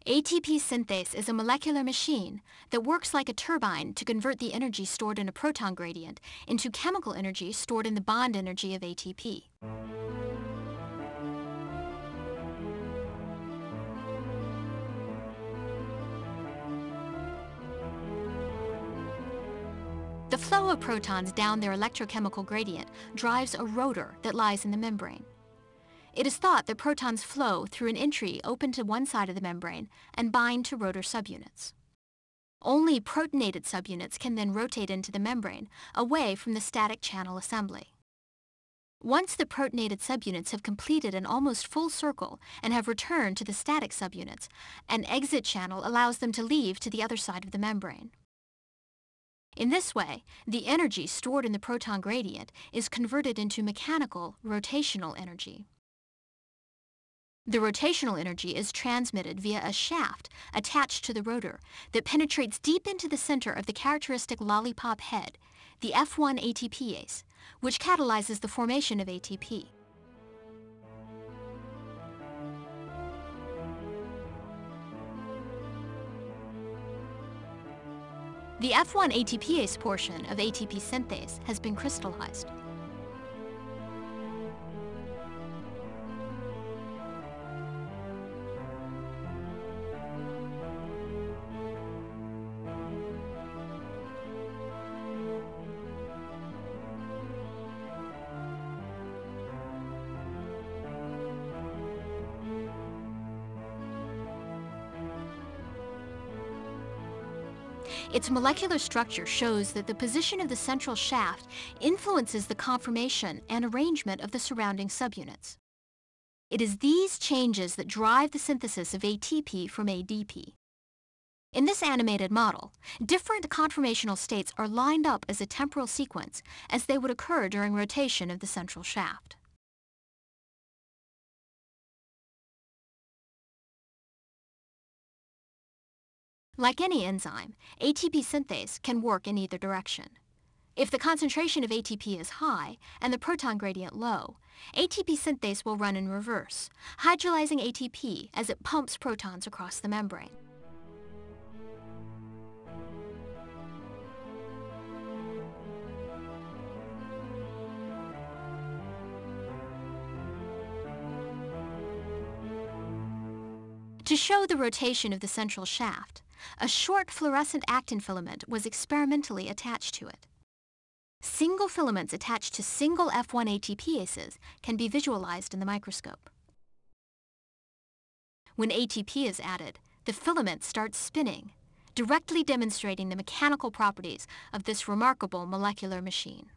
ATP synthase is a molecular machine that works like a turbine to convert the energy stored in a proton gradient into chemical energy stored in the bond energy of ATP. The flow of protons down their electrochemical gradient drives a rotor that lies in the membrane. It is thought that protons flow through an entry open to one side of the membrane and bind to rotor subunits. Only protonated subunits can then rotate into the membrane, away from the static channel assembly. Once the protonated subunits have completed an almost full circle and have returned to the static subunits, an exit channel allows them to leave to the other side of the membrane. In this way, the energy stored in the proton gradient is converted into mechanical rotational energy. The rotational energy is transmitted via a shaft attached to the rotor that penetrates deep into the center of the characteristic lollipop head, the F1 ATPase, which catalyzes the formation of ATP. The F1 ATPase portion of ATP synthase has been crystallized. Its molecular structure shows that the position of the central shaft influences the conformation and arrangement of the surrounding subunits. It is these changes that drive the synthesis of ATP from ADP. In this animated model, different conformational states are lined up as a temporal sequence as they would occur during rotation of the central shaft. Like any enzyme, ATP synthase can work in either direction. If the concentration of ATP is high and the proton gradient low, ATP synthase will run in reverse, hydrolyzing ATP as it pumps protons across the membrane. To show the rotation of the central shaft, a short fluorescent actin filament was experimentally attached to it. Single filaments attached to single F1 ATPases can be visualized in the microscope. When ATP is added, the filament starts spinning, directly demonstrating the mechanical properties of this remarkable molecular machine.